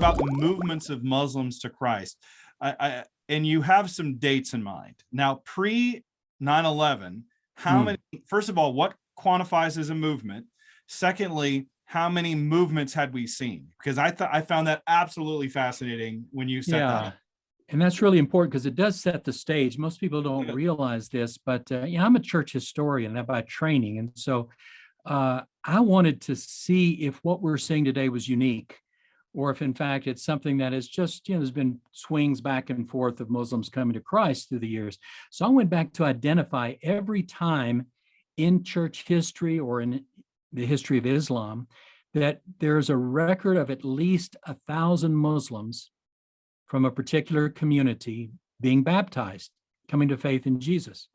about the movements of Muslims to Christ, and you have some dates in mind. Now, pre 9/11, how many, first of all, what quantifies as a movement? Secondly, how many movements had we seen? Because I found that absolutely fascinating when you set that up. And that's really important because it does set the stage. Most people don't realize this, but I'm a church historian by training. And so I wanted to see if what we're seeing today was unique, or if in fact it's something that is just, there's been swings back and forth of Muslims coming to Christ through the years. So I went back to identify every time in church history or in the history of Islam that there's a record of at least 1,000 Muslims from a particular community being baptized, coming to faith in Jesus.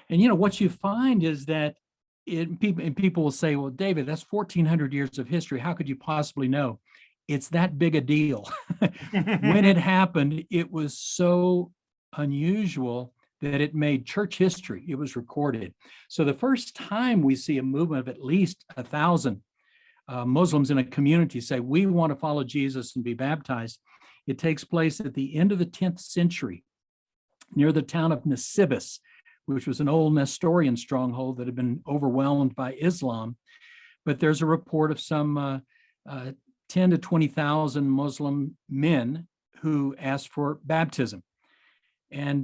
And what you find is that people will say, well, David, that's 1,400 years of history. How could you possibly know? It's that big a deal. When it happened, it was so unusual that it made church history. It was recorded. So the first time we see a movement of at least 1,000 Muslims in a community say, we want to follow Jesus and be baptized, it takes place at the end of the 10th century near the town of Nisibis, which was an old Nestorian stronghold that had been overwhelmed by Islam. But there's a report of some 10 to 20,000 Muslim men who asked for baptism. And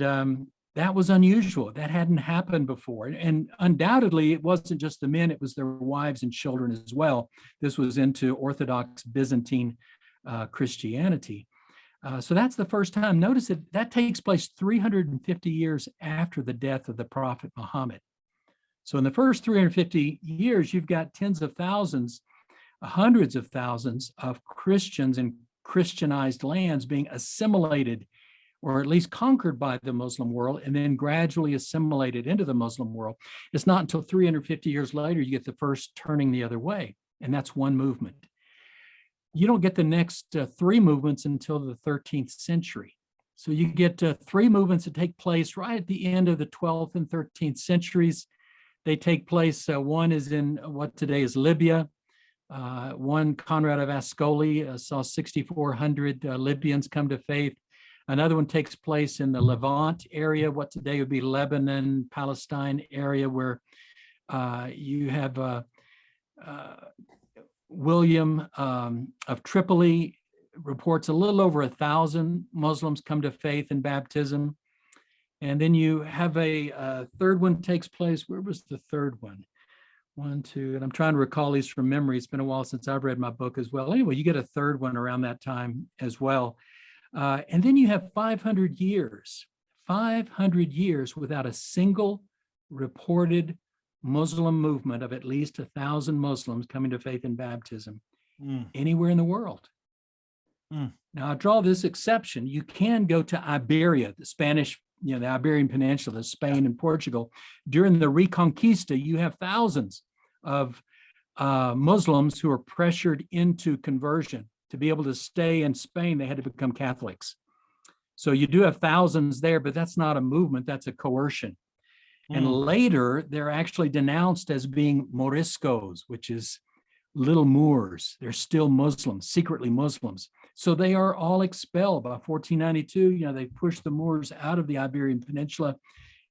that was unusual. That hadn't happened before. And undoubtedly, it wasn't just the men, it was their wives and children as well. This was into Orthodox Byzantine Christianity. So that's the first time. Notice that takes place 350 years after the death of the Prophet Muhammad. So in the first 350 years, you've got tens of thousands, hundreds of thousands of Christians in Christianized lands being assimilated, or at least conquered by the Muslim world, and then gradually assimilated into the Muslim world. It's not until 350 years later you get the first turning the other way, and that's one movement. You don't get the next three movements until the 13th century. So you get three movements that take place right at the end of the 12th and 13th centuries. They take place, one is in what today is Libya. One, Conrad of Ascoli, saw 6,400 Libyans come to faith. Another one takes place in the Levant area, what today would be Lebanon, Palestine area, where you have William of Tripoli reports a little over 1,000 Muslims come to faith in baptism. And then you have a third one takes place. Where was the third one? One, two, and I'm trying to recall these from memory. It's been a while since I've read my book as well. Anyway, you get a third one around that time as well. And then you have 500 years without a single reported Muslim movement of at least 1,000 Muslims coming to faith in baptism anywhere in the world. Now, I draw this exception. You can go to Iberia, the Spanish, the Iberian Peninsula, Spain and Portugal. During the Reconquista, you have thousands of Muslims who are pressured into conversion. To be able to stay in Spain, they had to become Catholics. So you do have thousands there, but that's not a movement, that's a coercion. And later, they're actually denounced as being Moriscos, which is little Moors. They're still Muslims, secretly Muslims. So they are all expelled by 1492. They push the Moors out of the Iberian Peninsula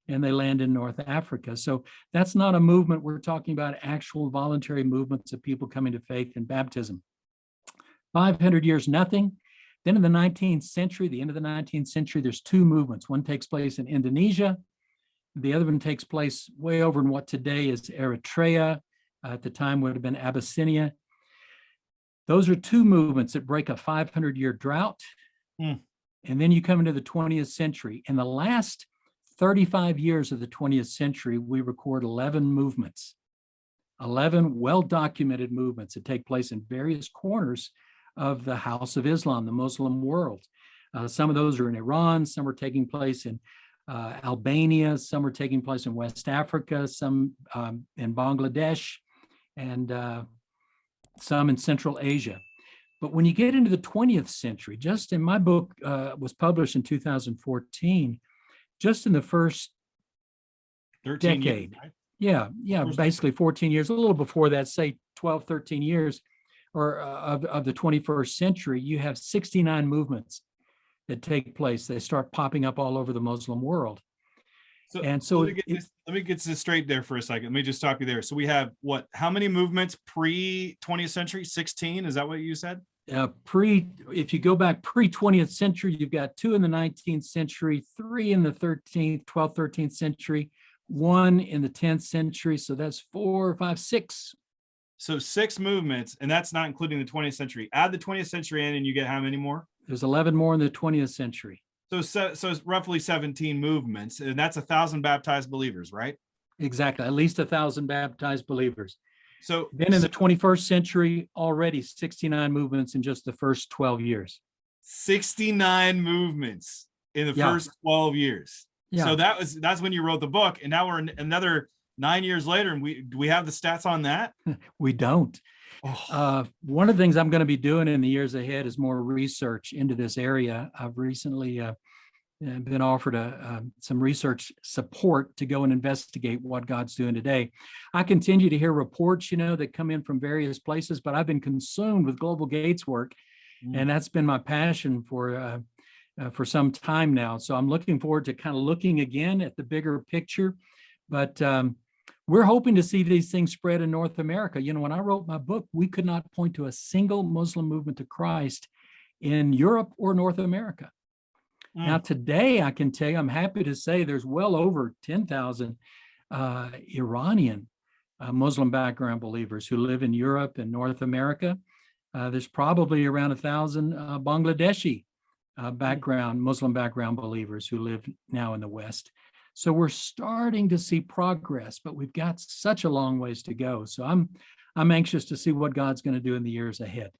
and they land in North Africa. So that's not a movement. We're talking about actual voluntary movements of people coming to faith in baptism. 500 years, nothing. Then in the 19th century, the end of the 19th century, there's two movements. One takes place in Indonesia. The other one takes place way over in what today is Eritrea. At the time would have been Abyssinia. Those are two movements that break a 500-year drought. And then you come into the 20th century. In the last 35 years of the 20th century, we record 11 movements, 11 well-documented movements that take place in various corners of the House of Islam, the Muslim world. Some of those are in Iran, some are taking place in Albania, some are taking place in West Africa, some in Bangladesh, and some in Central Asia. But when you get into the 20th century, just in my book was published in 2014, just in the first decade, years, right? Yeah, basically 14 years, a little before that, say 12, 13 years, or of the 21st century, you have 69 movements that take place. They start popping up all over the Muslim world. So, And so let me get this straight there for a second. Let me just stop you there. So we have how many movements pre 20th century? 16? Is that what you said? If you go back pre-20th century, you've got 2 in the 19th century, 3 in the 13th, 12th, 13th century, 1 in the 10th century. So that's 4, 5, 6. So 6 movements, and that's not including the 20th century. Add the 20th century in, and you get how many more? There's 11 more in the 20th century. So it's roughly 17 movements, and that's 1,000 baptized believers, right? Exactly, at least 1,000 baptized believers. So then in the 21st century, already 69 movements in just the first 12 years. 69 movements in the first 12 years. Yeah. So that's when you wrote the book, and now we're another 9 years later, and we have the stats on that? We don't. One of the things I'm going to be doing in the years ahead is more research into this area. I've recently been offered some research support to go and investigate what God's doing today. I continue to hear reports, that come in from various places, but I've been consumed with Global Gates work, and that's been my passion for some time now. So I'm looking forward to kind of looking again at the bigger picture, but we're hoping to see these things spread in North America. When I wrote my book, we could not point to a single Muslim movement to Christ in Europe or North America. Now, today, I can tell you, I'm happy to say there's well over 10,000 Iranian Muslim background believers who live in Europe and North America. There's probably around 1,000 Bangladeshi Muslim background believers who live now in the West. So we're starting to see progress, but we've got such a long ways to go. So I'm anxious to see what God's going to do in the years ahead.